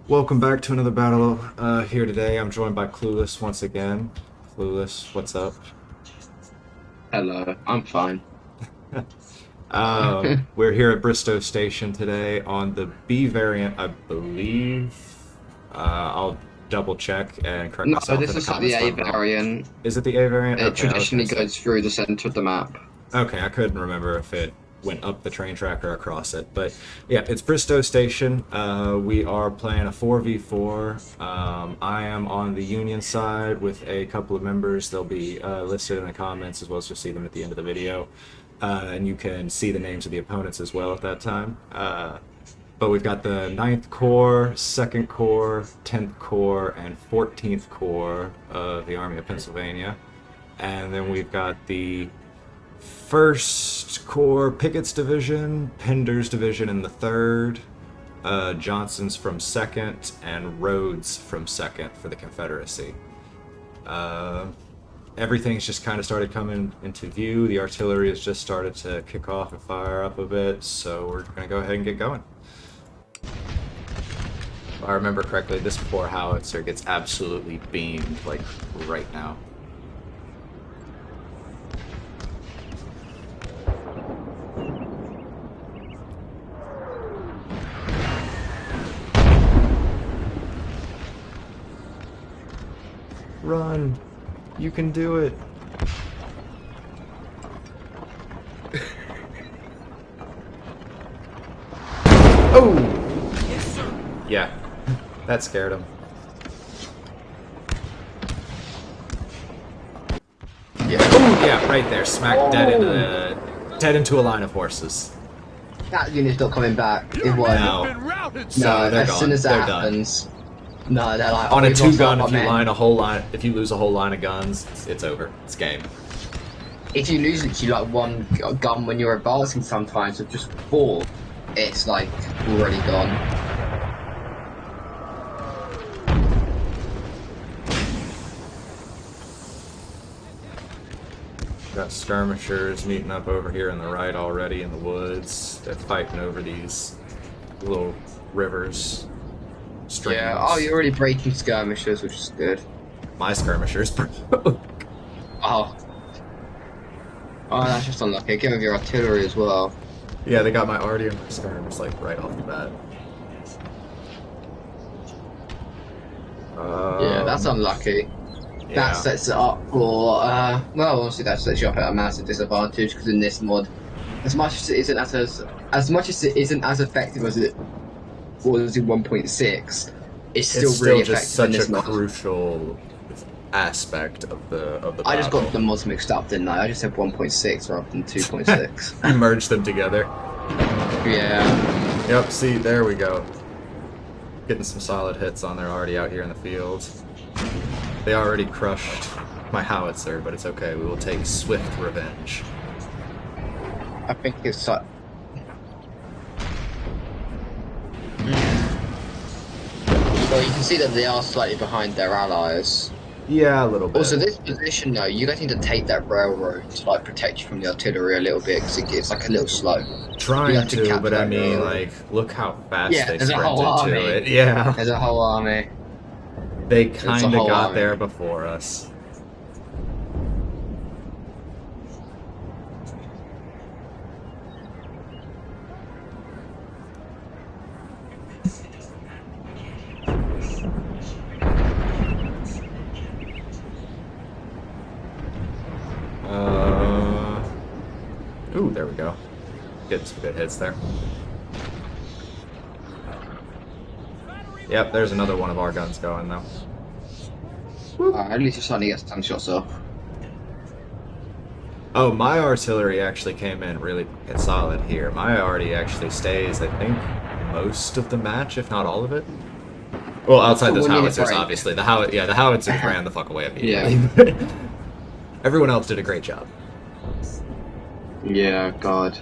Welcome back to another battle here today. I'm joined by Clueless once again. Clueless, what's up? Hello, I'm fine. We're here at Bristow Station today on the B variant, I believe. I'll double check and correct No, myself in this the is like the comments if A I'm wrong. variant. Is it the A variant? It Okay, I was gonna traditionally say. goes through the center of the map. Okay, I couldn't remember if it went up the train track or across it. But yeah, it's Bristow Station. We are playing a 4v4. I am on the Union side with a couple of members. They'll be listed in the comments as well as you'll see them at the end of the video. And you can see the names of the opponents as well at that time. But we've got the 9th Corps, 2nd Corps, 10th Corps, and 14th Corps of the Army of Pennsylvania. And then we've got the 1st Corps Pickett's Division, Pender's Division in the 3rd, Johnson's from 2nd, and Rhodes from 2nd for the Confederacy. Everything's just kind of started coming into view. The artillery has just started to kick off and fire up a bit, so we're going to go ahead and get going. If I remember correctly, this poor howitzer gets absolutely beamed, like, right now. Run! You can do it! Oh! Yes, sir. Yeah, that scared him. Yeah. Oh, yeah, right there, smack dead into a line of horses. That unit's not coming back. It No. won't. Been routed, No, No, they're as gone. soon as They're that done. happens. No, they're like On a we've lost two-gun, our if you men. if you lose a whole line of guns, it's over. It's game. If you lose literally like one gun when you're advancing sometimes with just four, it's like already gone. Got skirmishers meeting up over here on the right already in the woods. They're fighting over these little rivers, streams. Yeah. Oh, you're already breaking skirmishers, which is good. My skirmishers broke. Oh. Oh, that's just unlucky. Give him your artillery as well. Yeah, they got my arty and my skirmish like right off the bat. Yeah, that's unlucky. Yeah. That sets it up for, well, obviously that sets you up at a massive disadvantage because in this mod, as much as it isn't as effective as it was in 1.6, it's still it's really still just effective in such this a mod. crucial aspect of the I just battle. got the mods mixed up, didn't I? I just said 1.6 rather than 2.6. You merged them together. Yeah. Yep, see, there we go. Getting some solid hits on there already out here in the field. They already crushed my howitzer, but it's okay. We will take swift revenge. I think it's like... Well, you can see that they are slightly behind their allies. Yeah, a little bit. Also, this position though, you guys need to take that railroad to like protect you from the artillery a little bit because it's like a little slow. You Trying have to to, capture but I that mean, railroad. like, look how fast Yeah, they there's a whole sprinted army. to it. Yeah, There's a whole army. they a kind of whole got army. there before us. Ooh, there we go. Getting some good hits there. Yep, there's another one of our guns going though. At least you're starting to get some shots off. Oh, my artillery actually came in really fucking solid here. My arty actually stays, I think, most of the match, if not all of it. Well, outside those When you hit howitzers, break. obviously. The howitzers ran the fuck away immediately. Everyone else did a great job. Yeah, God.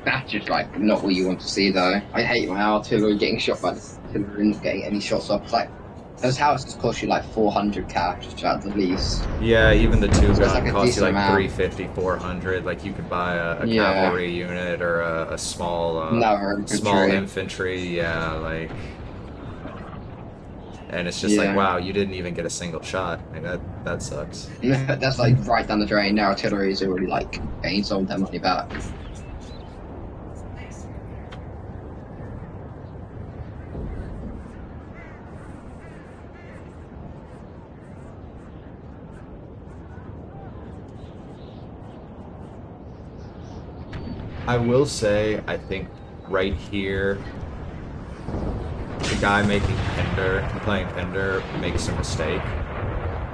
That's just like not what you want to see though. I hate my artillery getting shot by the artillery and not getting any shots off. It's like those houses cost you like 400 cash at the least. Yeah, even the two So it's gun like a costs you decent like amount. 350, 400. Like you could buy a Yeah. cavalry unit or a small No, infantry. small infantry. Yeah, like and it's just like, Yeah. wow, you didn't even get a single shot. Like that sucks. That's like right down the drain. Their artillery is already like getting some of their money back. I will say, I think right here, the guy playing Pender, makes a mistake.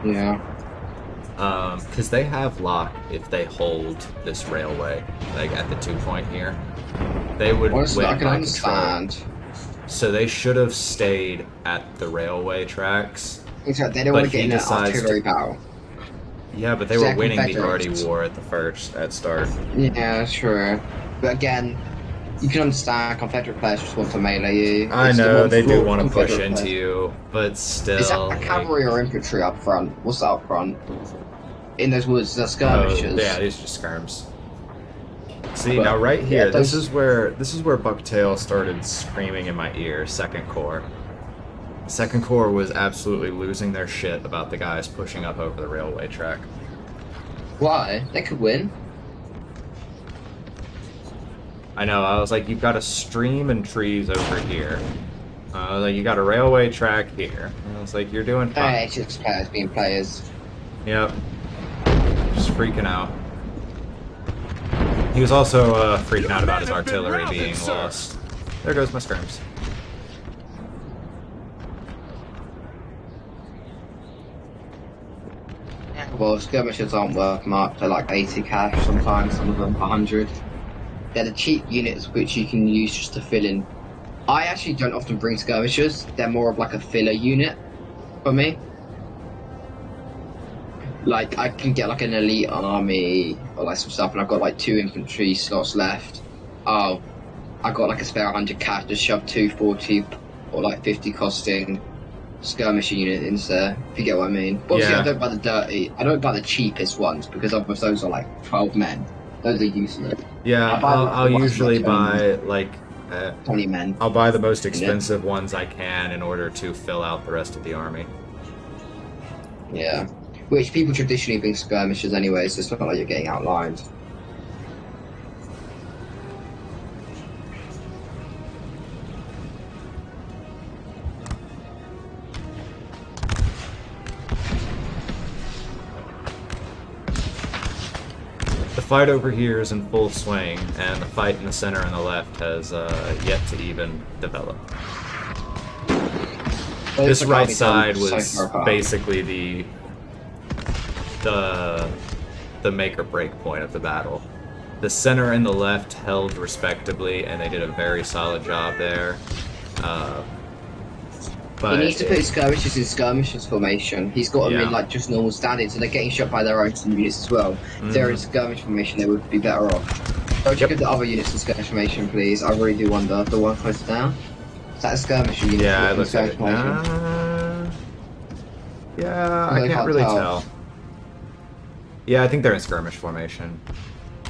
Yeah. Because they have lock if they hold this railway, like at the 2 point here. They would Honestly, I win can by understand. control. So they should have stayed at the railway tracks. Except they don't But want to get he in an decides artillery to- battle. Yeah, but they They're were winning the Confederates. Artie War at start. Yeah, sure. But again, you can understand Confederate players just want to melee you. I It's the know one they do for want to push Confederate into players. you, but still. Is that like- cavalry or infantry up front? What's that up front? In those woods, that's Oh, skirmishers. yeah, these are just skirms. See, But, now right yeah, here, those- this is where Bucktail started screaming in my ear. Second Corps. Second Corps was absolutely losing their shit about the guys pushing up over the railway track. Why? They could win. I know. I was like, you've got a stream and trees over here. Like you got a railway track here. And I was like, you're doing fine. Hey, it's just players being players. Yep. Just freaking out. He was also freaking out about his artillery being lost. There goes my skirms. Well, skirmishers aren't worth much. They're like 80 cash sometimes, some of them 100. They're the cheap units which you can use just to fill in. I actually don't often bring skirmishers. They're more of like a filler unit for me. Like, I can get like an elite army or like some stuff, and I've got like 2 infantry slots left. Oh, I got like a spare 100 cash to shove 240 or like 50 costing skirmisher unit into there, if you get what I mean. But obviously, Yeah. I don't buy the cheapest ones because otherwise those are like 12 men. Those are useless. Yeah, I buy I'll the ones usually that buy like 20 men. I'll buy the most expensive ones I can in order to fill out the rest of the army. Yeah. Which people traditionally bring skirmishers anyway, so it's not like you're getting outlined. The fight over here is in full swing, and the fight in the center and the left has yet to even develop. But This it's right like side so was far apart. basically the make or break point of the battle. The center and the left held respectably, and they did a very solid job there. But He needs to put his skirmishers in skirmishers formation. He's got them Yeah. in like just normal standing, so they're getting shot by their own units as well. If they're in skirmish formation, they would be better off. Don't you Yep. give the other units in skirmish formation, please? I really do wonder. The one closer down? Is that a skirmisher unit? yeah, it in looks like skirmish it. formation? Yeah, Really I can't hard really to tell. tell. Yeah, I think they're in skirmish formation.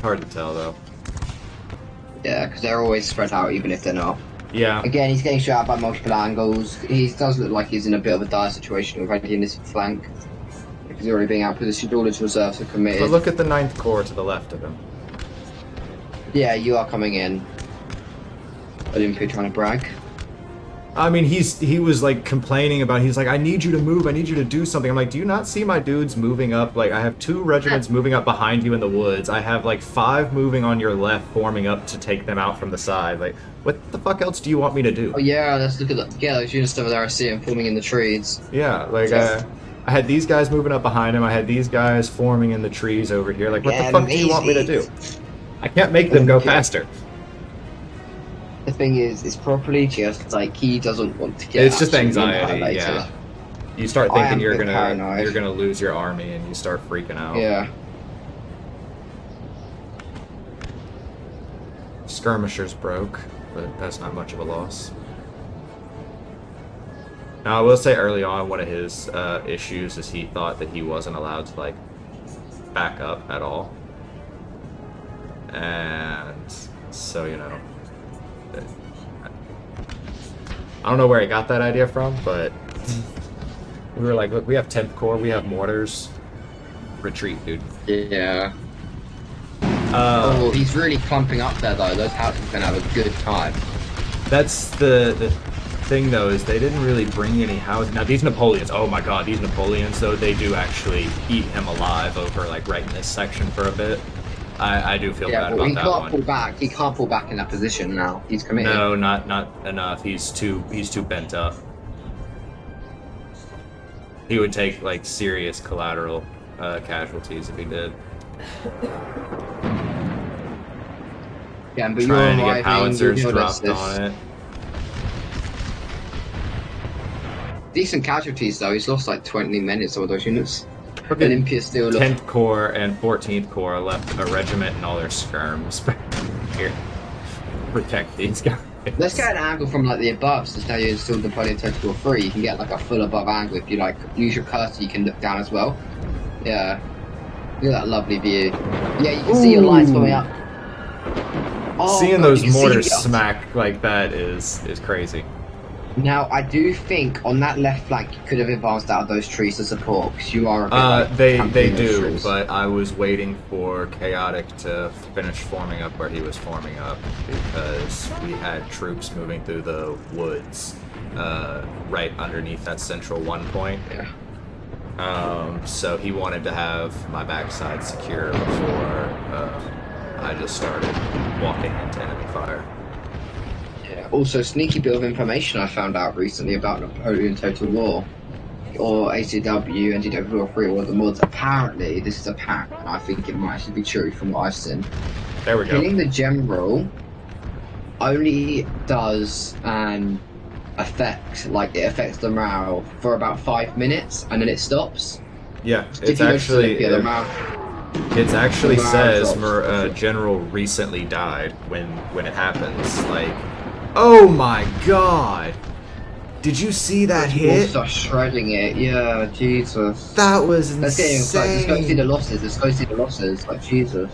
Hard to tell though. Yeah, because they're always spread out, even if they're not. Yeah, Again, he's getting shot at by multiple angles. He does look like he's in a bit of a dire situation with already in his flank. Because he's already being outpositioned, all his reserves are committed. but look at the 9th Corps to the left of him. Yeah, you are coming in. Olympia trying to brag. I mean, he was like complaining about. He's like, I need you to move. I need you to do something. I'm like, do you not see my dudes moving up? Like, I have 2 regiments moving up behind you in the woods. I have like 5 moving on your left, forming up to take them out from the side. Like, what the fuck else do you want me to do? Oh yeah, let's look at that. Yeah, those units over there I see him forming in the trees. Yeah, like Yeah. I had these guys moving up behind him. I had these guys forming in the trees over here. Like, what Yeah, the fuck do you want me to do? I can't make them go Okay. faster. The thing is, it's properly just like he doesn't want to get. It's just absolutely anxiety. annihilated. Yeah. You start I thinking am a you're bit paranoid. gonna lose your army, and you start freaking out. Yeah. Skirmishers broke, but that's not much of a loss. Now, I will say early on, one of his issues is he thought that he wasn't allowed to like back up at all, and so I don't know where he got that idea from, but We were like, look, we have 10th Corps, we have mortars. Retreat, dude. Yeah. Oh, he's really clumping up there though. Those houses are gonna have a good time. That's the thing though, is they didn't really bring any houses. Now these Napoleons, oh my god, these Napoleons though, they do actually eat him alive over like right in this section for a bit. I do feel bad about that one. He can't pull back. He can't pull back in that position now. He's committed. No, not enough. He's too bent up. He would take like serious collateral casualties if he did. Yeah, but trying to you're get howitzers arriving, dropped on it. Decent casualties though. He's lost like 20 minutes of those units. Okay. Olympia still 10th Corps and 14th Corps left a regiment and all their skirms here. Protect these guys. Let's get an angle from like the above, since now you're still Napoleon Total 3. You can get like a full above angle if you like. Use your cursor, you can look down as well. Yeah. Look at that lovely view. Yeah, you can see your lines coming up. Oh, seeing God, those you can mortars see smack like that is crazy. Now, I do think on that left flank you could have advanced out of those trees to support, because you are a bit like, they do, trees. but I was waiting for Chaotic to finish forming up where he was forming up, because we had troops moving through the woods right underneath that central 1 point. Yeah. So he wanted to have my backside secure before I just started walking into enemy fire. Yeah. Also, sneaky bit of information I found out recently about Napoleon Total War, or ACW, NGW War 3, or the mods. Apparently, this is apparent, and I think it might actually be true from what I've seen. There we go. Killing the general only does an effect, like it affects the morale for about 5 minutes, and then it stops. Yeah, it's actually it actually says General recently died when it happens. Like, oh my god! Did you see that hit? Start shredding it. Yeah, Jesus. That was insane. Let's go see the losses. Let's go see the losses. Like, Jesus.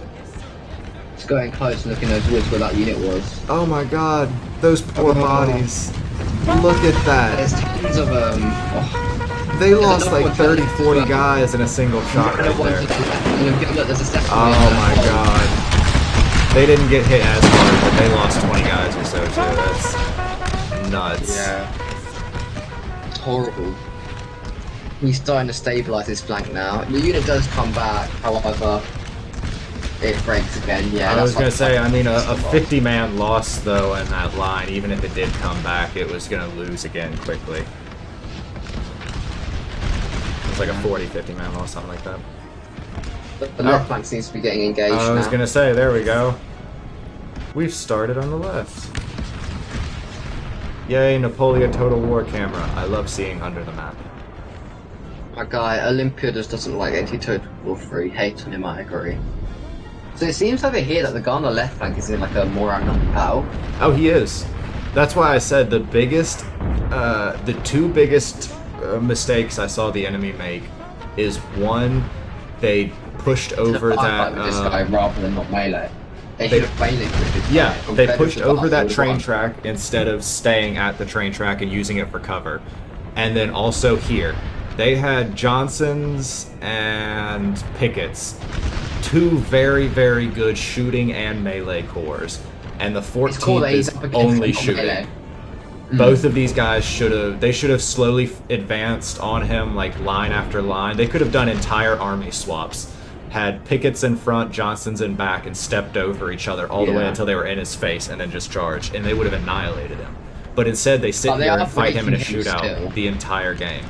Let's go in close and look in those woods where that unit was. Oh my god, those poor bodies. Look at that. There's tons of them. They lost like 30, 40 guys in a single shot right there. Oh my god. They didn't get hit as hard, but they lost 20 guys or so too. That's nuts. Yeah. It's horrible. He's starting to stabilise his flank now. The unit does come back, however, it breaks again. Yeah. I was gonna say, I mean, a 50-man loss though in that line, even if it did come back, it was gonna lose again quickly. It's like a 40, 50-man loss, something like that. The left flank seems to be getting engaged now. I was gonna say, there we go. We've started on the left. Yay, Napoleon Total War camera. I love seeing under the map. My guy, Olympia just doesn't like anti-Total War 3. Hate on him, I agree. So it seems over here that the guy on the left flank is in like a more outnumbered battle. Oh, he is. That's why I said the two biggest mistakes I saw the enemy make is one, they pushed over that. With this guy rather than not melee. They should have melee with yeah, they pushed over that train track instead of staying at the train track and using it for cover. And then also here, they had Johnsons and Pickets, two very, very good shooting and melee corps, and the 14th is only shooting. Both of these guys should have slowly advanced on him, like line after line. They could have done entire army swaps, had Pickets in front, Johnsons in back, and stepped over each other all the way until they were in his face, and then just charged, and they would have annihilated him. But instead, they sit here and fight him in a shootout the entire game.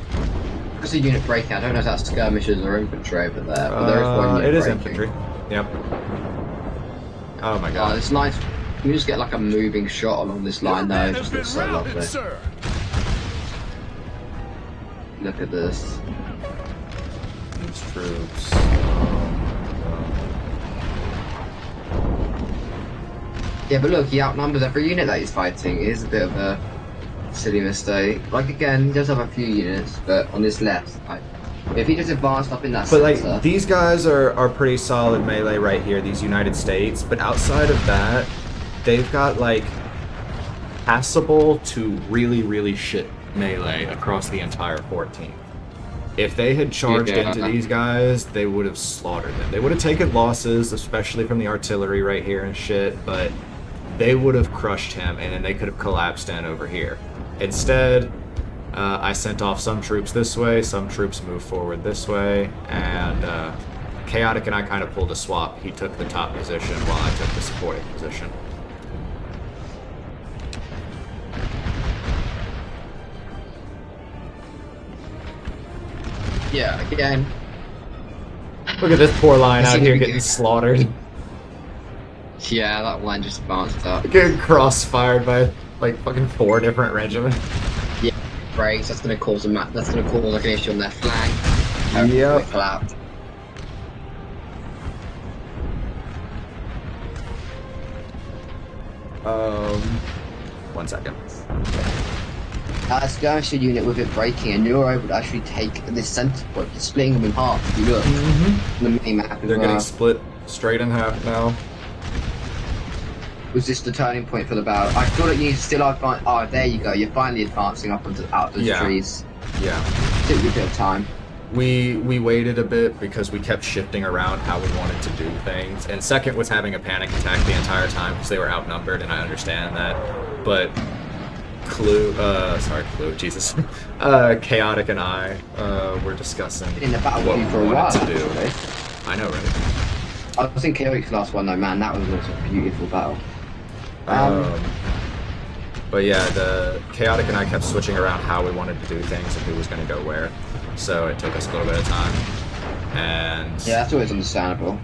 It's a unit breaking. I don't know if that's skirmishers or infantry over there. But it is infantry. Yep. Oh my god. It's nice. Can you just get like a moving shot along this line though? It just looks so lovely. Sir. Look at this. These troops. Yeah, but look, he outnumbers every unit that he's fighting. It is a bit of a silly mistake. Like again, he does have a few units, but on this left, if he just advanced up in that but center, like these guys are pretty solid melee right here, these United States, but outside of that, they've got like passable to really, really shit melee across the entire 14th. If they had charged Yeah. into these guys, they would have slaughtered them. They would have taken losses, especially from the artillery right here and shit, but they would have crushed him, and then they could have collapsed in over here. Instead, I sent off some troops this way, some troops moved forward this way, and Chaotic and I kind of pulled a swap. He took the top position while I took the supporting position. Yeah, again. Look at this poor line It out seems here to be getting slaughtered. Yeah, that line just advanced up. Getting cross-fired by like fucking 4 different regiments. Yeah, breaks. That's gonna cause that's gonna cause like an issue on their flank. Yep. Collapse. One second. Skirmish unit with it breaking, and you're able to actually take this center point, splitting them in half. If you look on the mini map as They're well. getting split straight in half now. Was this the turning point for the battle? I feel like you need to still advance. Oh, there you go. You're finally advancing up onto out of those Yeah. trees. Yeah. Took you a bit of time. We waited a bit because we kept shifting around how we wanted to do things. And second was having a panic attack the entire time because they were outnumbered, and I understand that. But Jesus. Chaotic and I were discussing Been in the battle what with you for we a while. wanted to do. Actually. I know, right? I was in Chaotic's last one though, man. That was also a beautiful battle. But yeah, the Chaotic and I kept switching around how we wanted to do things and who was going to go where. So it took us a little bit of time. And Yeah, that's always understandable.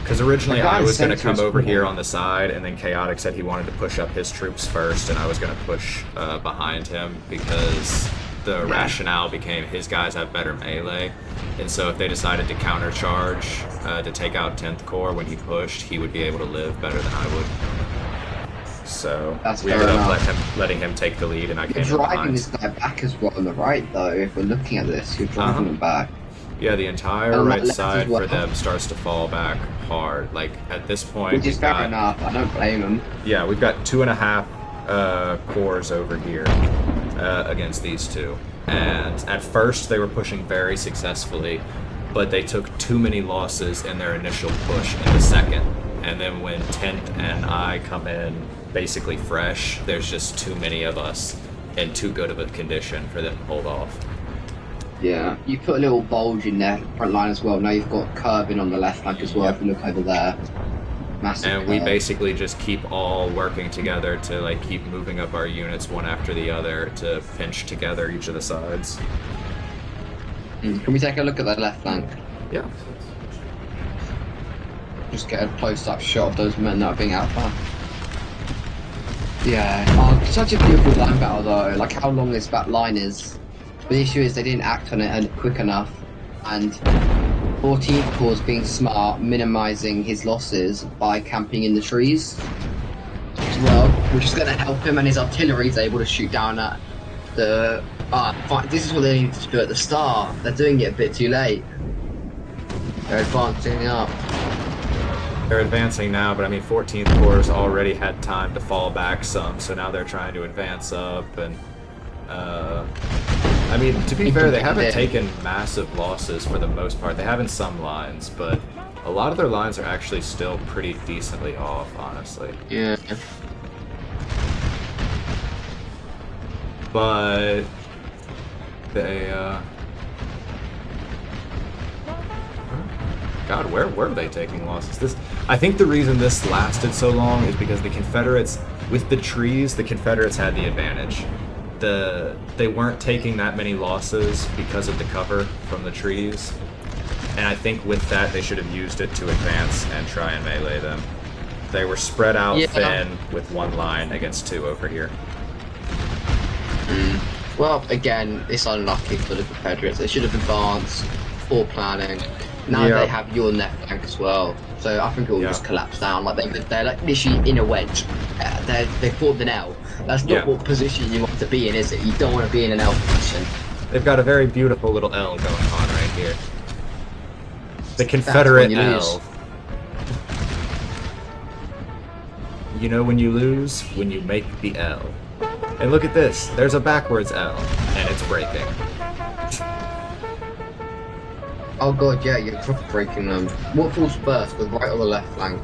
because originally The guy's I was going to center come is over cool. here on the side, and then Chaotic said he wanted to push up his troops first, and I was going to push behind him because the rationale became his guys have better melee. And so if they decided to countercharge to take out 10th Corps when he pushed, he would be able to live better than I would. So That's we fair ended up enough. letting him take the lead, and I You're came in driving behind. this guy back as well on the right though. If we're looking at this, you're driving him back. Yeah, the entire And on right that left side as well. for them starts to fall back hard. Like at this point, Which is we've fair got, enough. I don't blame him. yeah, we've got 2.5 cores over here against these two. And at first they were pushing very successfully, but they took too many losses in their initial push in the second. And then when 10th and I come in basically fresh, there's just too many of us in too good of a condition for them to hold off. Yeah. You put a little bulge in their front line as well. Now you've got curving on the left flank as well. Yep. If you look over there. Massive And we curve. basically just keep all working together to like keep moving up our units one after the other to pinch together each of the sides. Can we take a look at that left flank? Yeah. Just get a close-up shot of those men that are being outflanked. Yeah, oh, such a beautiful line battle though. Like how long this back line is. But the issue is they didn't act on it quick enough, and 14th Corps being smart, minimizing his losses by camping in the trees as well, which is going to help him, and his artillery is able to shoot down at the. This is what they needed to do at the start. They're doing it a bit too late. They're advancing up. They're advancing now, but I mean 14th Corps already had time to fall back some, so now they're trying to advance up, and I mean, to be fair, they haven't taken massive losses for the most part. They have in some lines, but a lot of their lines are actually still pretty decently off, honestly. Yeah. But they God, where were they taking losses? I think the reason this lasted so long is because the Confederates, with the trees, the Confederates had the advantage. They weren't taking that many losses because of the cover from the trees, and I think with that they should have used it to advance and try and melee them. They were spread out thin with one line against two over here. Well, again, it's unlucky for the Confederates. They should have advanced before planning. Now they have you on their flank as well, so I think it will just collapse down. Like they're like literally in a wedge. They formed an L. That's not what position you want to be in, is it? You don't want to be in an L position. They've got a very beautiful little L going on right here. The Confederate L. You know when you lose? When you make the L. And look at this. There's a backwards L, and it's breaking. Oh god, yeah, you're proper breaking them. What falls first, the right or the left flank?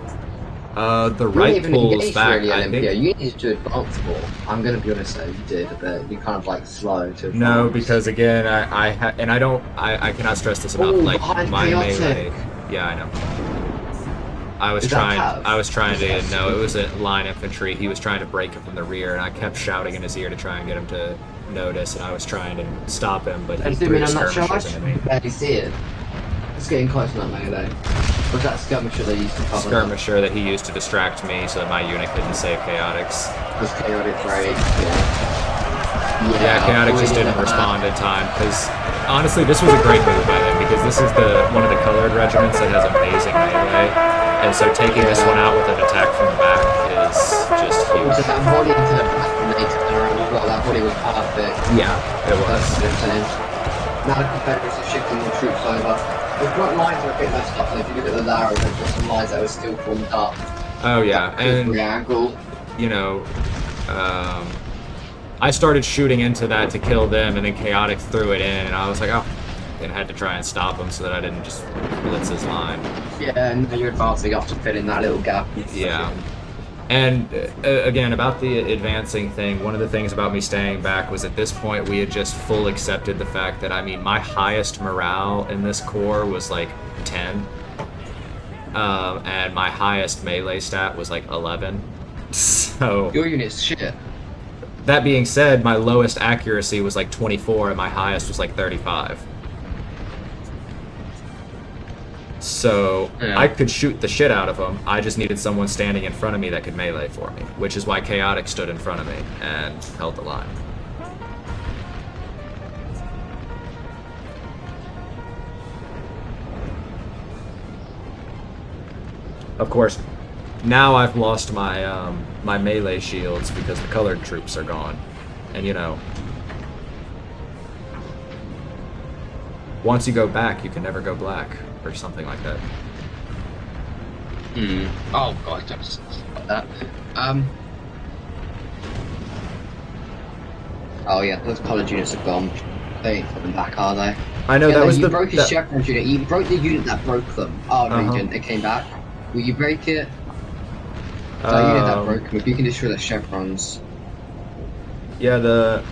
The You weren't right even pulls engaged back. really, I Olympia. think You needed to advance more. I'm gonna be honest though, you did a bit. You kind of like slow to advance. no, because again, I cannot stress this enough. Oh, Like behind my chaotic. melee. Yeah, I know. Is that Cav? I was trying to. Is that No, it was a line infantry. He was trying to break him from the rear, and I kept shouting in his ear to try and get him to notice. And I was trying to stop him, but he Let's threw zoom in his on that skirmishers charge. into me. Barely see it. It's getting close to that melee. Was that skirmisher they used to cover? Skirmisher that he used to distract me so that my unit couldn't save Chaotix. Was chaotic break, Yeah, Chaotix just didn't respond in time because honestly, this was a great move by them because this is one of the colored regiments that has amazing melee, and so taking this one out with an attack from the back is just huge. Also, that volley into the back when they turned around as well, that volley was perfect. Yeah, it was. That's what I'm saying. Now the Confederates are shifting the troops over. The front lines are a bit messed up, and if you look at the arrows, there's got some lines that are still formed up. Oh yeah, and angle. you know, I started shooting into that to kill them, and then Chaotix threw it in, and I was like, oh, and I had to try and stop him so that I didn't just blitz his line. Yeah, and then you're advancing up to fill in that little gap. Yeah. And again, about the advancing thing, one of the things about me staying back was at this point we had just full accepted the fact that, I mean, my highest morale in this corps was like 10. And my highest melee stat was like 11. So... Your unit's shit. That being said, my lowest accuracy was like 24 and my highest was like 35. So yeah. I could shoot the shit out of them. I just needed someone standing in front of me that could melee for me, which is why Chaotix stood in front of me and held the line. Of course, now I've lost my my melee shields because the colored troops are gone, and you know, once you go back, you can never go black, or something like that. Oh god, just that. Oh yeah, those colored units are gone. They ain't coming back, are they? I know, yeah, that was you the... broke his chevron unit. You broke the unit that broke them. Oh no, you didn't. It came back. Will you break it? That unit that broke them. If you can destroy the chevrons. Yeah,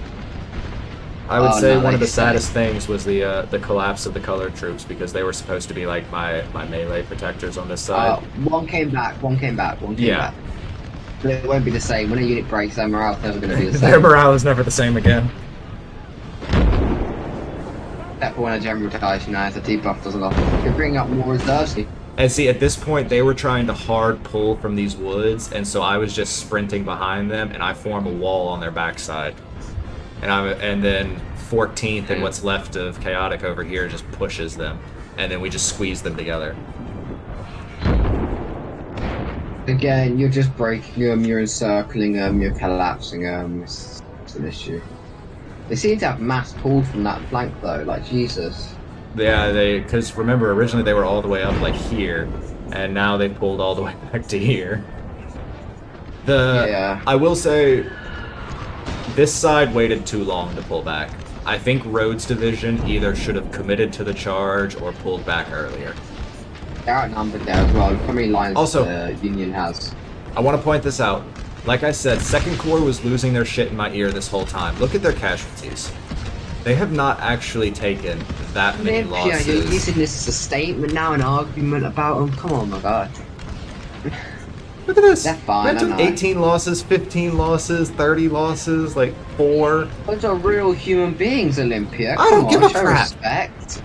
I would say no, one of the they stay. saddest things was the collapse of the colored troops because they were supposed to be like my melee protectors on this side. One came back. One came back. But it won't be the same. When a unit breaks, their morale's never going to be the same. Their morale is never the same again. Except for when a general dies, you know, if the debuff doesn't off. You're bringing up more reserves. And see, at this point, they were trying to hard pull from these woods, and so I was just sprinting behind them, and I form a wall on their backside. And then 14th and what's left of Chaotic over here just pushes them, and then we just squeeze them together. Again, you're just breaking them, you're encircling them, you're collapsing them. It's an issue. They seem to have mass pull from that flank though, like Jesus. Yeah, because remember, originally they were all the way up like here, and now they've pulled all the way back to here. I will say, this side waited too long to pull back. I think Rhodes' division either should have committed to the charge or pulled back earlier. They're outnumbered there as well. How many lines also, the Union has? I want to point this out. Like I said, Second Corps was losing their shit in my ear this whole time. Look at their casualties. They have not actually taken that many losses. Yeah, you're using this as a statement now, an argument about them. Come on, my god. Look at this. They're fine, I took 18 losses, 15 losses, 30 losses, like 4. Those are real human beings, Olympia. I don't give a show crap. Respect.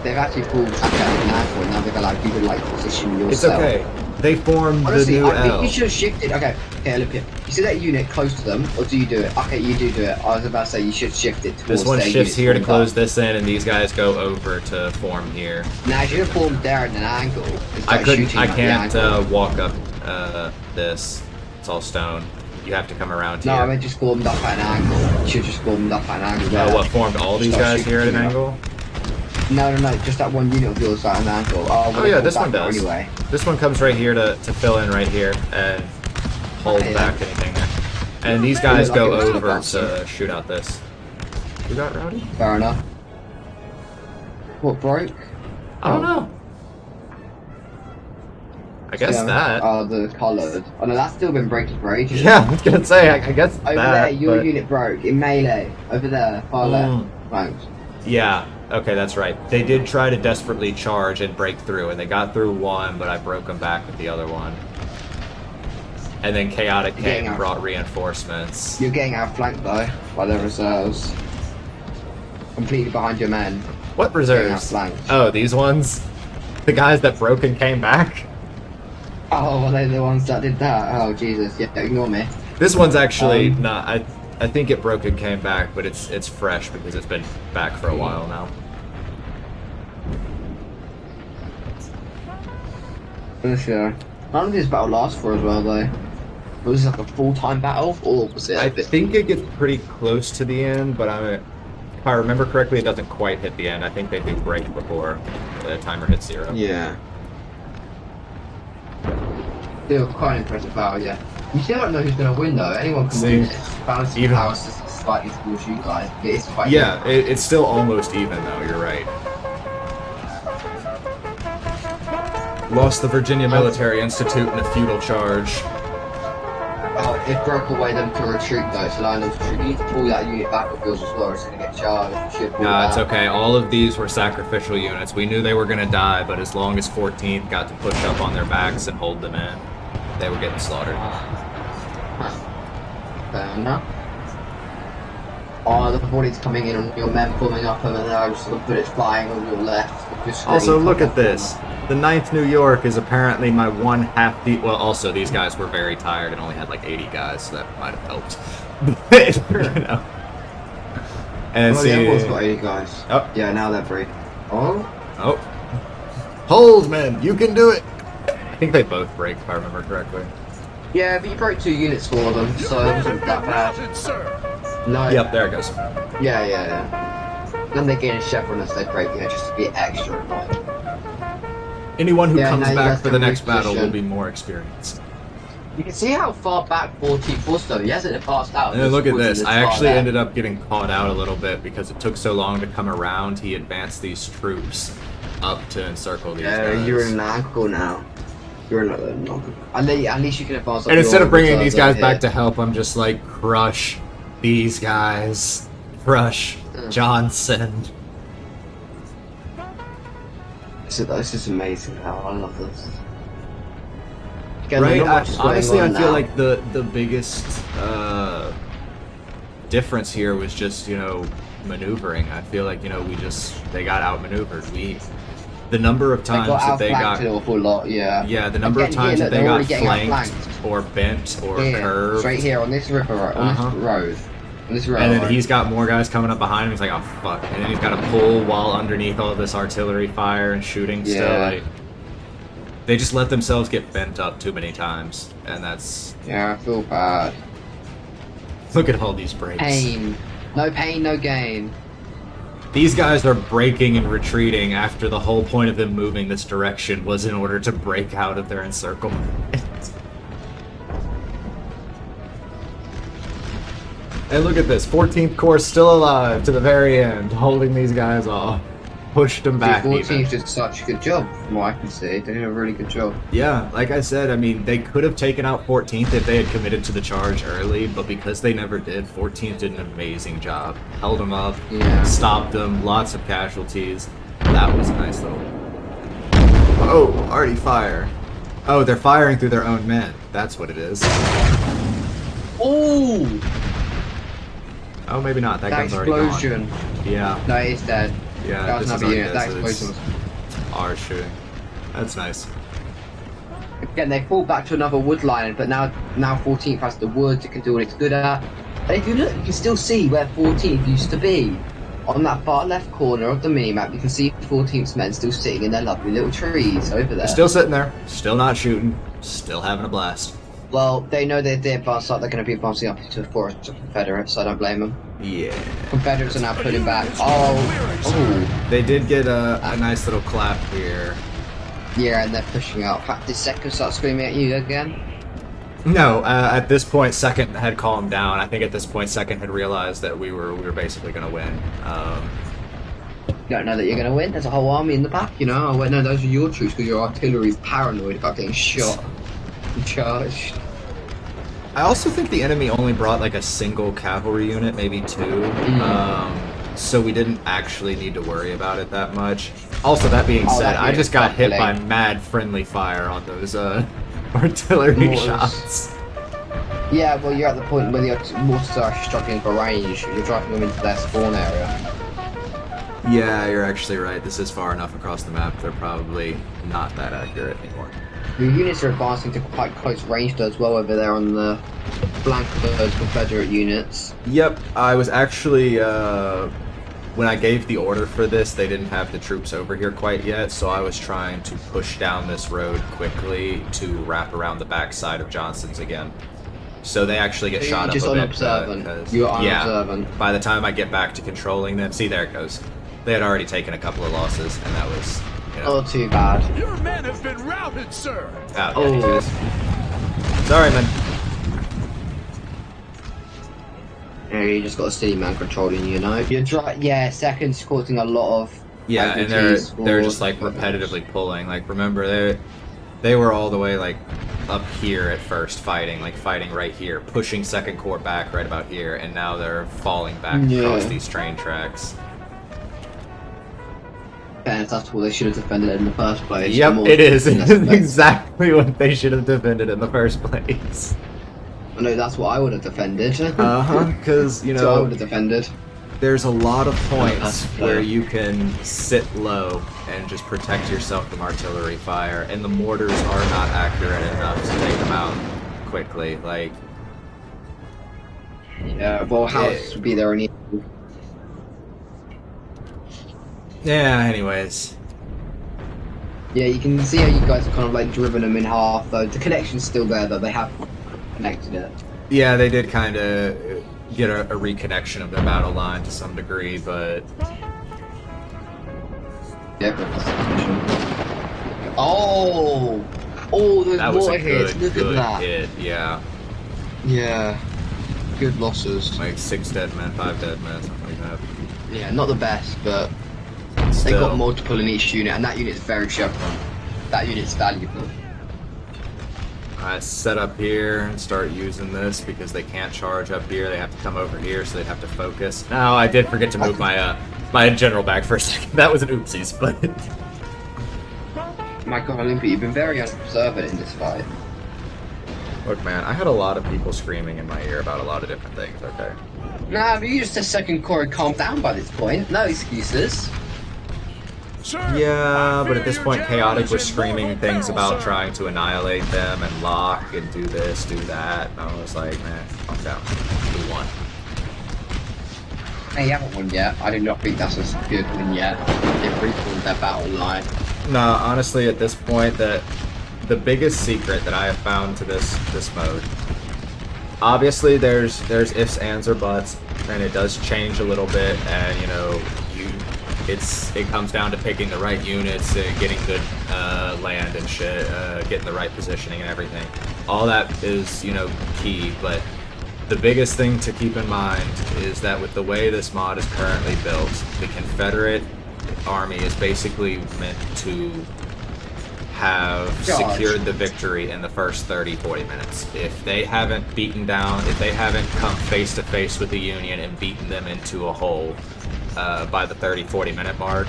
They've actually pulled back out now, and now they're like, you can like position yourself. It's okay. They formed Honestly, the new I think L. you should have shifted. Okay, Olympia. You see that unit close to them, or do you do it? Okay, you do it. I was about to say you should shift it towards This one their shifts units here to formed close up. this in, and these guys go over to form here. Now, if you formed there at an angle, I can't walk up this. It's all stone. You have to come around here. No, I meant just formed up at an angle. You should just formed up at an angle there. What, formed all these Start guys here at an shooting angle? No, just that one unit of yours at an angle. Oh yeah, this one does. Anyway. This one comes right here to fill in right here and hold Yeah. back anything there. And these It guys looked like go it was still over bouncing. to shoot out this. You got Rowdy? Fair enough. What broke? I don't know. I guess that. Oh, the coloured. Oh no, that's still been breaking for ages. Yeah, I was gonna say, I guess Over that. there, your but... unit broke in melee. Over there, far left. Thanks. Yeah, okay, that's right. They did try to desperately charge and break through, and they got through one, but I broke them back with the other one. And then Chaotic came and brought reinforcements. You're getting outflanked though by the reserves. Completely behind your men. What reserves? Oh, these ones? The guys that broke and came back? Oh, well, they're the ones that did that. Oh, Jesus. Yeah, ignore me. This one's actually not. I think it broke and came back, but it's fresh because it's been back for a while now. For sure. How long did this battle last for as well, though? Was this like a full-time battle, or was it? I think it gets pretty close to the end, but if I remember correctly, it doesn't quite hit the end. I think they do break before the timer hits 0. Yeah. Still quite an impressive battle, yeah. You still don't know who's going to win, though. Anyone can win this. Balancing power is slightly towards you guys. It is quite it's still almost even, though. You're right. Lost the Virginia Military Institute in a feudal charge. Oh, it broke away them to retreat, though, so allowing them to retreat. You need to pull that unit back with yours as well, or it's going to get charged. Nah, it's okay. All of these were sacrificial units. We knew they were going to die, but as long as 14th got to push up on their backs and hold them in, they were getting slaughtered. Fair enough. Oh, the 40's coming in on your men forming up over there, just the bullets flying on your left. Also, look at this. The 9th New York is apparently my one half deep. Well, also, these guys were very tired and only had like 80 guys, so that might have helped. You know. And well, see, the Airborne's got 80 guys. Oh. Yeah, now they're free. Oh. Oh. Hold, men! You can do it! I think they both break, if I remember correctly. Yeah, but you broke 2 units for them, so it wasn't that bad. No. Yep, there it goes. Yeah. Then they gain a chevron as they break, just to be extra annoying. Anyone who comes now back for the next reposition. battle will be more experienced. You can see how far back 14th was though. He hasn't passed out. And look at this. I actually ended up getting caught out a little bit because it took so long to come around. He advanced these troops up to encircle these guys. You're in an angle now. You're in an angle. At least you can advance. And instead of bringing these guys back to help, I'm just like, crush these guys. Crush Johnson. This is amazing. I love this. Again, right? Honestly, I feel now. like the biggest difference here was just, you know, maneuvering. I feel like, you know, they got outmaneuvered. The number of times that they got an awful lot, yeah, the number of times that they got flanked or bent or curved. Straight here on this river, on this road. And then he's got more guys coming up behind him. He's like, oh fuck! And then he's got to pull while underneath all of this artillery fire and shooting. Yeah. Still, like, they just let themselves get bent up too many times, and that's. Yeah, I feel bad. Look at all these breaks. Pain, no gain. These guys are breaking and retreating after the whole point of them moving this direction was in order to break out of their encirclement. And look at this, 14th Corps still alive to the very end, holding these guys off. Pushed them back. 14th did such a good job, from what I can see. They did a really good job. Yeah, like I said, I mean, they could have taken out 14th if they had committed to the charge early, but because they never did, 14th did an amazing job. Held them up, stopped them, lots of casualties. That was a nice little... Oh, already fire. Oh, they're firing through their own men. That's what it is. Ooh! Oh, maybe not. That gun's already explosion. gone. Yeah. No, it's dead. Yeah, that was this is another unit. That explosion was... Ours shooting. That's nice. Again, they fall back to another wood line, but now 14th has the wood, it can do what it's good at. And if you look, you can still see where 14th used to be. On that far left corner of the minimap, you can see 14th's men still sitting in their lovely little trees over there. They're still sitting there, still not shooting, still having a blast. Well, they know they're advanced up, they're going to be advancing up to the forest of Confederates, so I don't blame them. Yeah. Confederates are now putting back. Oh. They did get a nice little clap here. Yeah, and they're pushing out. Did Second start screaming at you again? No, at this point, Second had calmed down. I think at this point, Second had realized that we were basically going to win. You don't know that you're going to win. There's a whole army in the back, you know. I went, no, those are your troops because your artillery's paranoid about getting shot and charged. I also think the enemy only brought like a single cavalry unit, maybe two. So we didn't actually need to worry about it that much. Also, that being said, I just got hit by mad friendly fire on those artillery Mortars. shots. Yeah, well, you're at the point where the mortars are struggling for range. You're driving them into their spawn area. Yeah, you're actually right. This is far enough across the map. They're probably not that accurate anymore. Your units are advancing to quite close range though as well over there on the flank of those Confederate units. Yep, I was actually, when I gave the order for this, they didn't have the troops over here quite yet, so I was trying to push down this road quickly to wrap around the backside of Johnston's again. So they actually get shot up just a bit. unobservant. You're unobservant. By the time I get back to controlling them, see, there it goes. They had already taken a couple of losses, and that was, you know. Oh, too bad. Your men have been routed, sir. Yeah, anyways. Sorry, man. Yeah, you just got a steady man controlling you, know. Yeah, Second's causing a lot of. Yeah, and they're just like repetitively pulling. Like, remember they were all the way like up here at first fighting right here, pushing Second Corps back right about here, and now they're falling back across these train tracks. Yeah, that's what they should have defended in the first place. Yep, it is. It is exactly what they should have defended in the first place. I know that's what I would have defended. Because, you So I know, would have defended. there's a lot of points where you can sit low and just protect yourself from artillery fire, and the mortars are not accurate enough to take them out quickly. Like, Yeah, well, how else would be there any? yeah, anyways. Yeah, you can see how you guys have kind of like driven them in half, though. The connection's still there, though. They have connected it. Yeah, they did kind of get a reconnection of their battle line to some degree, but Yeah, but oh, there's that was more a hits. good, Look good at that. hit. Yeah, Yeah, good losses. like 6 dead men, 5 dead men, something like that. Yeah, not the best, but they Still. got multiple in each unit, and that unit's very chevron. That unit's valuable. I set up here and start using this because they can't charge up here. They have to come over here, so they'd have to focus. Now, I did forget to move my my general back for a second. That was an oopsies, but My God, Olympia, you've been very unobservant in this fight. look, man, I had a lot of people screaming in my ear about a lot of different things. Okay. Nah, but you just a Second Corps had calmed down by this point. No excuses. Sir, Yeah, I but at this fear point, your Chaotic general was is in screaming mortal things peril, about sir. trying to annihilate them and lock and do this, do that. And I was like, man, calm down. We won. Hey, you haven't won yet. I do not think that's a good win yet. They've reformed their battle line. No, honestly, at this point, the biggest secret that I have found to this mode, obviously, there's ifs, ands, or buts, and it does change a little bit, and you know, it comes down to picking the right units, getting good land and shit, getting the right positioning and everything. All that is, you know, key, but the biggest thing to keep in mind is that with the way this mod is currently built, the Confederate army is basically meant to have secured the victory in the first 30-40 minutes. If they haven't come face to face with the Union and beaten them into a hole by the 30-40 minute mark,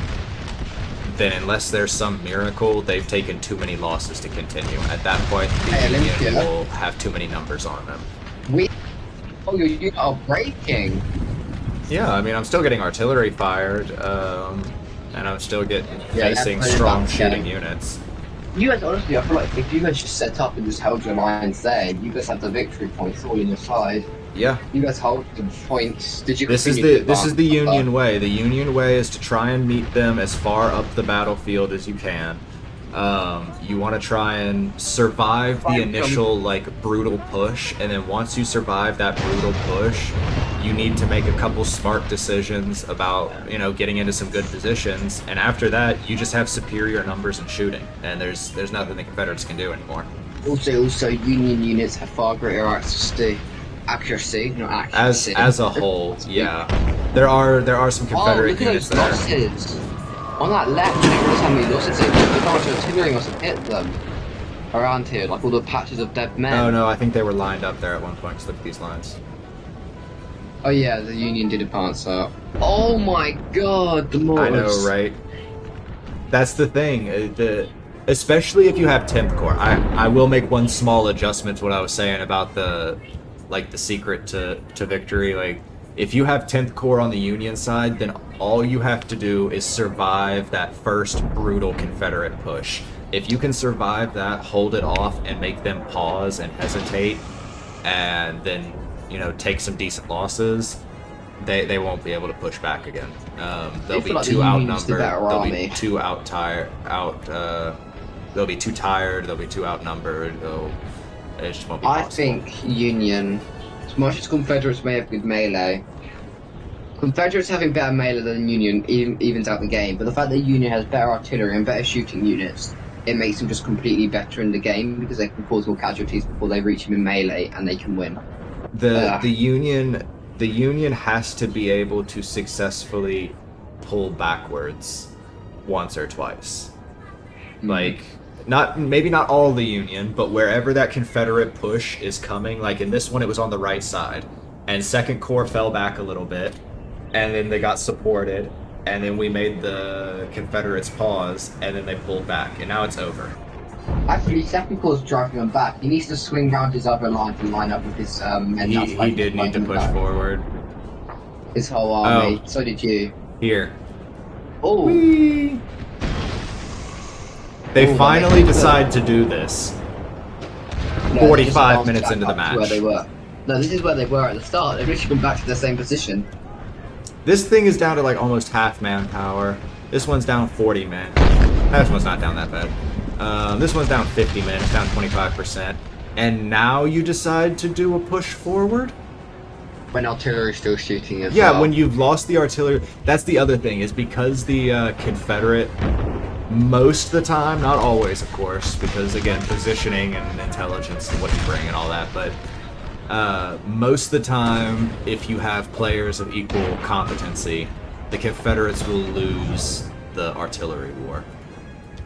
then unless there's some miracle, they've taken too many losses to continue. At that point, the Union will have too many numbers on them. Your unit are breaking. Yeah, I mean, I'm still getting artillery fired, and I'm still facing strong shooting units. You guys, honestly, I feel like if you guys just set up and just held your lines there, you guys have the victory points all on your side. Yeah. You guys hold the points. Did you? This is the Union way. The Union way is to try and meet them as far up the battlefield as you can. You want to try and survive the initial like brutal push, and then once you survive that brutal push, you need to make a couple smart decisions about, you know, getting into some good positions, and after that you just have superior numbers in shooting, and there's nothing the Confederates can do anymore. Also, Union units have far greater accuracy, not accuracy. As a whole, yeah. There are some Oh, Confederate look at units those there. losses! On that left, I didn't realize how many losses it was. Look how much artillery must have hit them around here, like all the patches of dead men. Oh no, I think they were lined up there at one point. 'Cause look at these lines. Oh yeah, the Union did advance up. Oh my god, the mortars. I know, right? That's the thing. Especially if you have 10th Corps. I will make one small adjustment to what I was saying about the secret to victory. Like, if you have 10th Corps on the Union side, then all you have to do is survive that first brutal Confederate push. If you can survive that, hold it off, and make them pause and hesitate, and then, you know, take some decent losses, they won't be able to push back again. They'll be too outnumbered. They'll be too they'll be too tired. They'll be too outnumbered. It just won't be possible. I think Union, as much as Confederates may have good melee, Confederates having better melee than Union evens out the game. But the fact that Union has better artillery and better shooting units, it makes them just completely better in the game because they can cause more casualties before they reach him in melee and they can win. The Union has to be able to successfully pull backwards once or twice. Like, maybe not all the Union, but wherever that Confederate push is coming, like in this one it was on the right side, and 2nd Corps fell back a little bit, and then they got supported, and then we made the Confederates pause, and then they pulled back, and now it's over. Actually, 2nd Corps driving them back. He needs to swing round his other line to line up with his men. He did need to push forward. His whole army. So did you. Here. Oh. Whee! They finally decide to do this. No, 45 minutes into the match. Where they were. No, this is where they were at the start. They've literally gone back to the same position. This thing is down to like almost half manpower. This one's down 40 men. This one's not down that bad. This one's down 50 men. It's down 25%. And now you decide to do a push forward? When artillery's still shooting as Yeah, well. when you've lost the artillery. That's the other thing, is because the Confederate, most of the time, not always, of course, because again, positioning and intelligence and what you bring and all that, but most of the time, if you have players of equal competency, the Confederates will lose the artillery war.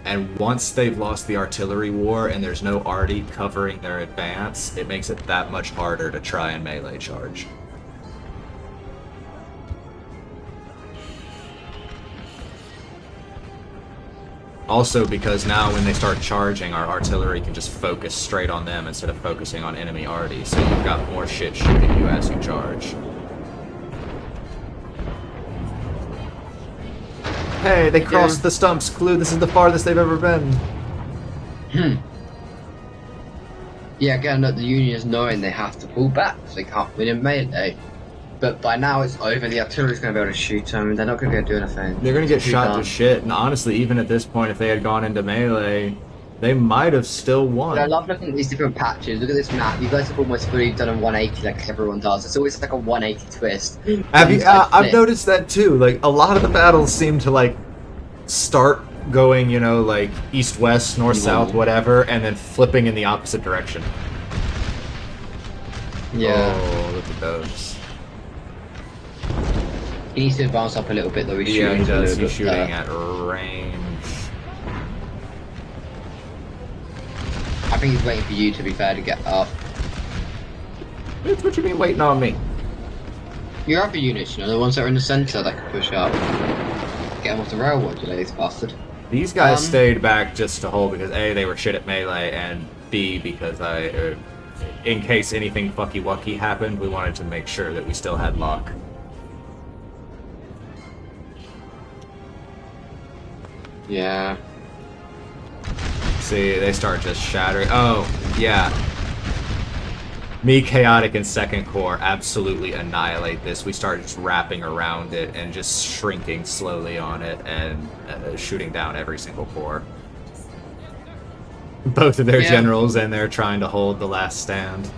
And once they've lost the artillery war and there's no arty covering their advance, it makes it that much harder to try and melee charge. Also, because now when they start charging, our artillery can just focus straight on them instead of focusing on enemy arty, so you've got more shit shooting you as you charge. Hey, they crossed the stumps, Clue. This is the farthest they've ever been. Yeah, again, look, the Union is knowing they have to pull back, so they can't win in melee. But by now it's over, the artillery's going to be able to shoot them, they're not going to be able to do anything. They're going to get shot to shit, and honestly, even at this point, if they had gone into melee, they might have still won. But I love looking at these different patches. Look at this map. You guys have almost fully done a 180 like everyone does. It's always like a 180 twist. I've noticed that too. Like, a lot of the battles seem to, like, start going, you know, like, east-west, north-south, whatever, and then flipping in the opposite direction. Yeah. Oh, look at those. He needs to advance up a little bit though. He's Yeah, shooting he does. a little He's bit shooting there. at range. I think he's waiting for you, to be fair, to get up. It's what you mean waiting on me? Your other units, you know, the ones that are in the centre that can push up. Get them off the railroad, you lazy bastard. These guys stayed back just to hold because A, they were shit at melee, and B, because in case anything fucky-wucky happened, we wanted to make sure that we still had luck. Yeah. See, they start just shattering. Oh, yeah. Me, Chaotic, and 2nd Corps absolutely annihilate this. We start just wrapping around it and just shrinking slowly on it and shooting down every single corps. Both of their generals, and they're trying to hold the last stand.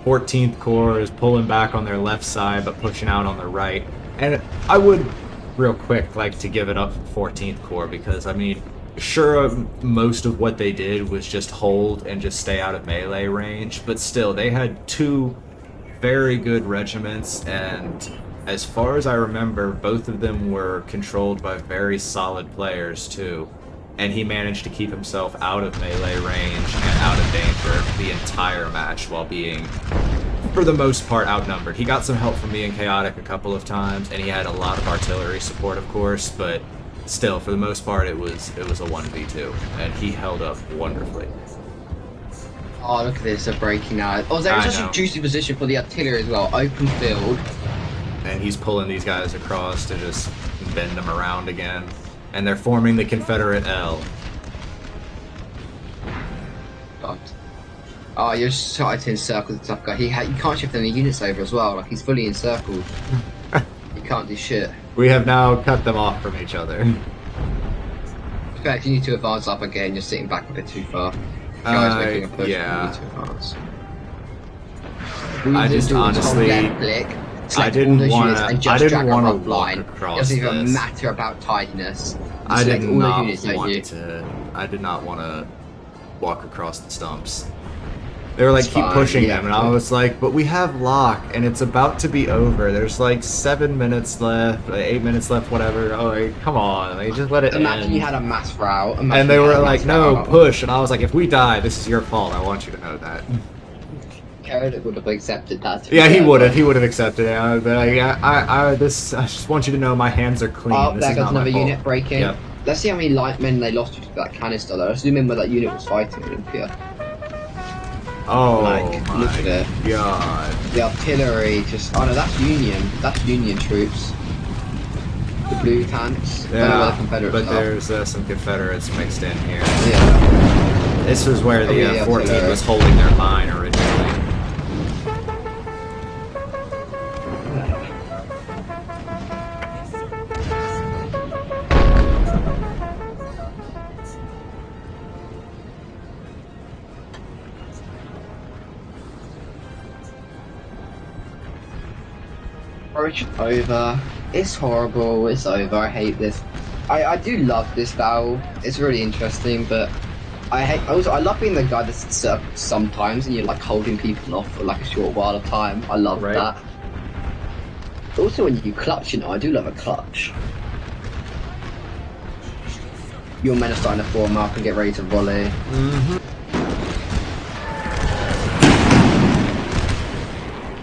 14th Corps is pulling back on their left side, but pushing out on the right. And I would, real quick, like to give it up for 14th Corps, because, I mean, Sure, most of what they did was just hold and just stay out of melee range, but still, they had two very good regiments, and as far as I remember, both of them were controlled by very solid players too. And he managed to keep himself out of melee range and out of danger the entire match while being, for the most part, outnumbered. He got some help from me and Chaotic a couple of times, and he had a lot of artillery support, of course, but still, for the most part, it was a 1v2, and he held up wonderfully. Oh, look at this, they're breaking out. Oh, there was such a juicy position for the artillery as well. Open field. And he's pulling these guys across to just bend them around again. And they're forming the Confederate L. God. Oh, you're starting to encircle the tough guy. You can't shift any units over as well. Like, he's fully encircled. You can't do shit. We have now cut them off from each other. In fact, you need to advance up again. You're sitting back a bit too far. Guys making a push. Yeah. You need to advance. I just honestly, I didn't want to walk across this. It doesn't even this. matter about tidiness. I did not want to walk across the stumps. They were like, keep pushing them, and I was like, but we have lock, and it's about to be over. There's like 7 minutes left, 8 minutes left, whatever. Oh, like, come on, like, just let it Imagine end. you had a mass route. And they were like, no, push. And I was like, if we die, this is your fault. I want you to know that. Carrot would have accepted that. Yeah, he would have. He would have accepted it. But I just want you to know my hands are clean. Oh, this there is goes not my another fault. unit breaking. Yep. Let's see how many light men they lost to that canister though. Assuming where that unit was fighting Olympia. Oh like, my look at it. God. The artillery just... Oh no, that's Union. That's Union troops. The blue tanks. Yeah, the but there's some Confederates mixed in here. Yeah. This was where the 14th was holding their line originally. It's over. It's horrible. It's over. I hate this. I do love this battle. It's really interesting, but I love being the guy that's sometimes and you're like holding people off for like a short while of time. I love that. Also, when you clutch, you know, I do love a clutch. Your men are starting to form up and get ready to volley.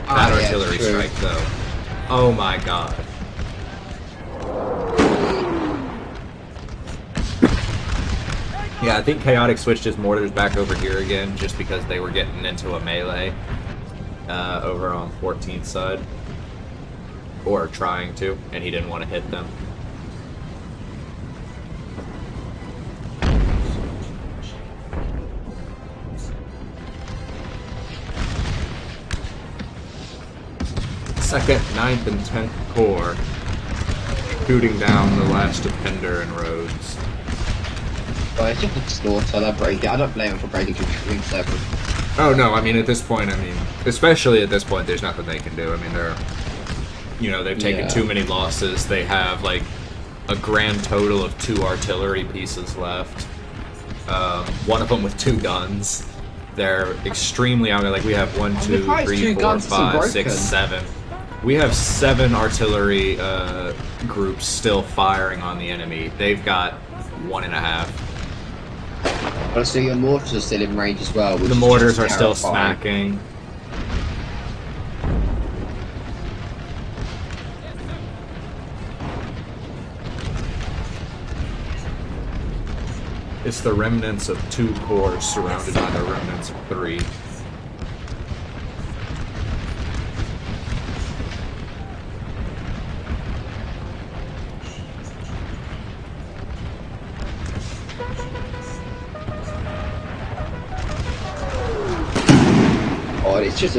That artillery strike, though. Oh my God. Yeah, I think Chaotic switched his mortars back over here again just because they were getting into a melee over on 14th side. Or trying to, and he didn't want to hit them. Second, 9th, and 10th Corps shooting down the last of Pender and Rhodes. Well, it's just a slaughter. They're breaking. I don't blame them for breaking to Wing 7. Oh no, I mean at this point, especially at this point, there's nothing they can do. I mean, they've taken too many losses. They have like a grand total of 2 artillery pieces left. One of them with 2 guns. They're extremely out there. Like we have 1, 2, 3, 4, 5, 6, 7. We have 7 artillery groups still firing on the enemy. They've got 1.5. But so your mortars are still in range as well. The mortars are still smacking. It's the remnants of 2 corps surrounded by the remnants of 3. Oh, it's just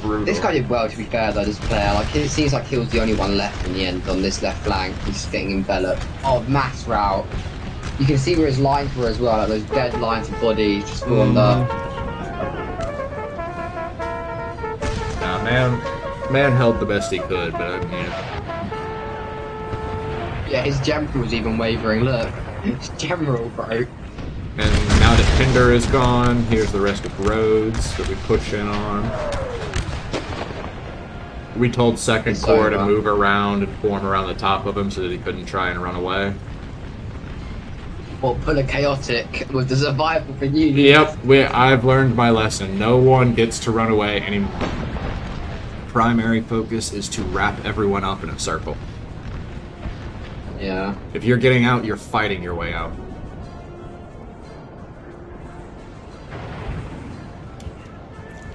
brutal. This guy did well, to be fair, though, this player. Like, it seems like he was the only one left in the end on this left flank. He's getting enveloped. Oh, mass route. You can see where his lines were as well, like those dead lines of bodies just formed up. Nah, man held the best he could, but I mean... Yeah, his jumper was even wavering, look. General, bro. And now that Pinder is gone, here's the rest of Rhodes that we push in on. We told Second It's Corps to over. move around and form around the top of him so that he couldn't try and run away. Or pull a chaotic with the survival for Union. Yep, I've learned my lesson. No one gets to run away anymore. Primary focus is to wrap everyone up in a circle. Yeah. If you're getting out, you're fighting your way out.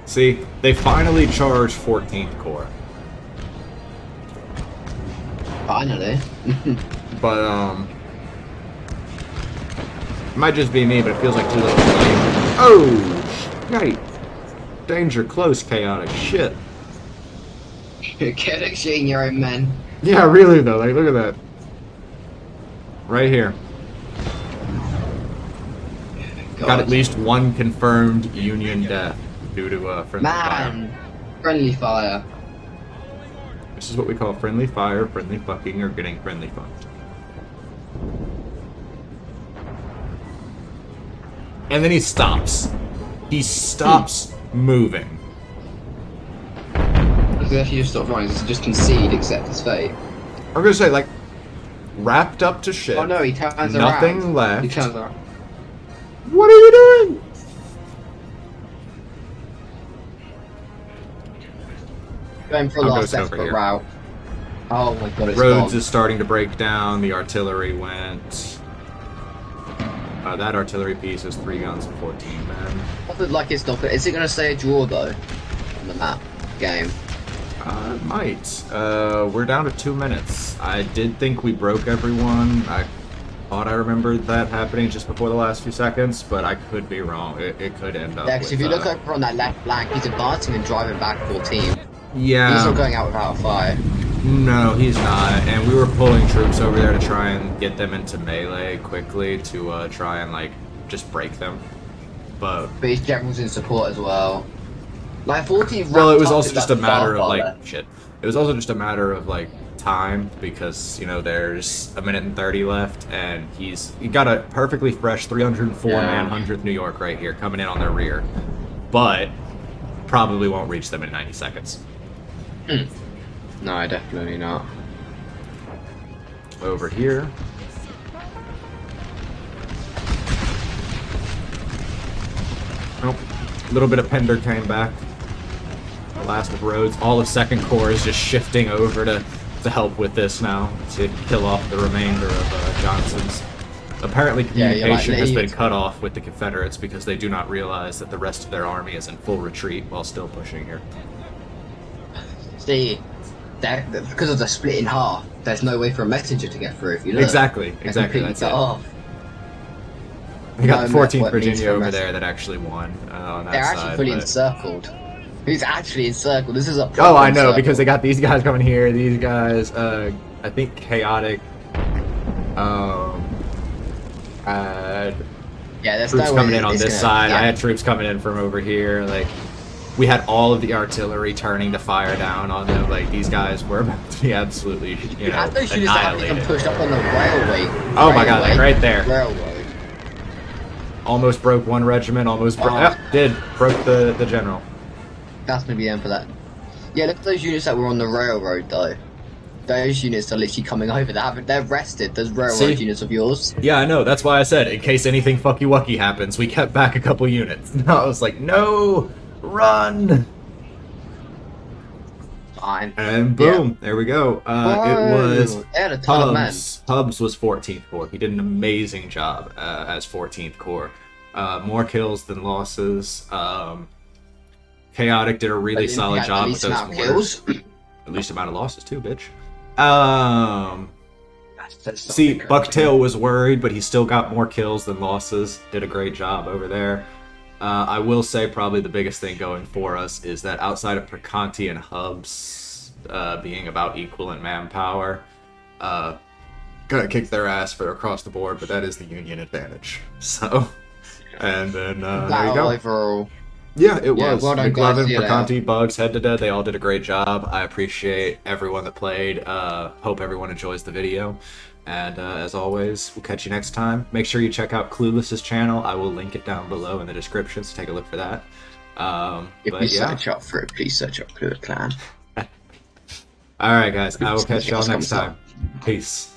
See, they finally charged 14th Corps. Finally. But, it might just be me, but it feels like too little too late. Oh! Right. Danger close, chaotic. Shit. Chaotic shooting your own men. Yeah, really though. Like, look at that. Right here. God. Got at least one confirmed Union death due to friendly fire. Man! Friendly fire. This is what we call friendly fire, friendly fucking, or getting friendly fucked. And then he stops. He stops moving. Because if you just stop running, does he just concede, accept his fate? I'm gonna say, like, wrapped up to shit. Oh no, he turns around. Nothing left. He turns around. What are you doing? Going for a I'll last go over desperate here. route. Oh my god, it's Rhodes gone. is starting to break down. The artillery went. That artillery piece is 3 guns and 14 men. I feel like it's not. Is it going to stay a draw though? On the map game. It might. We're down to 2 minutes. I did think we broke everyone. I thought I remembered that happening just before the last few seconds, but I could be wrong. It could end up. Yeah, because if you look over on that left flank, he's advancing and driving back 14. Yeah. He's not going out without a fight. No, he's not. And we were pulling troops over there to try and get them into melee quickly to try and, like, just break them. But But his general's in support as well. Like 14. well, it was wrapped up also in just that a matter of, far like, left. shit. It was also just a matter of, like, time because, you know, there's a minute and 30 left and he got a perfectly fresh 304 man 100th New York right here coming in on their rear. But probably won't reach them in 90 seconds. No, definitely not. Over here. Nope. A little bit of Pender came back. The last of Rhodes. All of Second Corps is just shifting over to help with this now to kill off the remainder of Johnson's. Apparently communication has been cut off with the Confederates because they do not realize that the rest of their army is in full retreat while still pushing here. See, because of the split in half, there's no way for a messenger to get through. If you look, Exactly, They're exactly. completely That's cut it. off. We got the No, 14th what it means Virginia for a over messenger. there that actually won on that They're side. actually fully but- encircled. He's actually encircled. This is a. Oh, I know, proper because they circle. got these guys coming here, these guys, I think Chaotic, had Yeah, there's troops no coming way in on it's this gonna- side, yeah. I had troops coming in from over here, like, we had all of the artillery turning to fire down on them, like, these guys were about to be absolutely, you know, had those units that haven't even annihilated. pushed up on the railway. Oh my god, like, right there. Railroad. Almost broke one regiment, almost broke, Oh. broke the general. That's gonna be the end for that. Yeah, look at those units that were on the railroad though. Those units are literally coming over. They're rested. Those railroad See? units of yours. Yeah, I know, that's why I said, in case anything fucky-wucky happens, we kept back a couple units. I was like, no, run! Fine. And boom, there we go. It was They had a ton of men. Hubs was 14th Corps. He did an amazing job as 14th Corps. More kills than losses. Chaotic did a really But solid had job the with least those amount of quarters. kills. At least amount of losses too, bitch. That's See, something Bucktail was worried, but he still got more kills than losses. Did a great job over there. I will say probably the biggest thing going for us is that outside of Perconti and Hubs being about equal in manpower, gonna kick their ass for across the board, but that is the Union advantage. So, and then there you Battle go. overall. Yeah, it Yeah, was. well done, guys. McLovin, See you later. Perconti, Bugs, head to dead. They all did a great job. I appreciate everyone that played. Hope everyone enjoys the video. And as always, we'll catch you next time. Make sure you check out Clueless's channel. I will link it down below in the description, so take a look for that. If But you yeah. search up for it, please search up Clue Clan. All right, guys. I will catch y'all Just next comes up. time. Peace.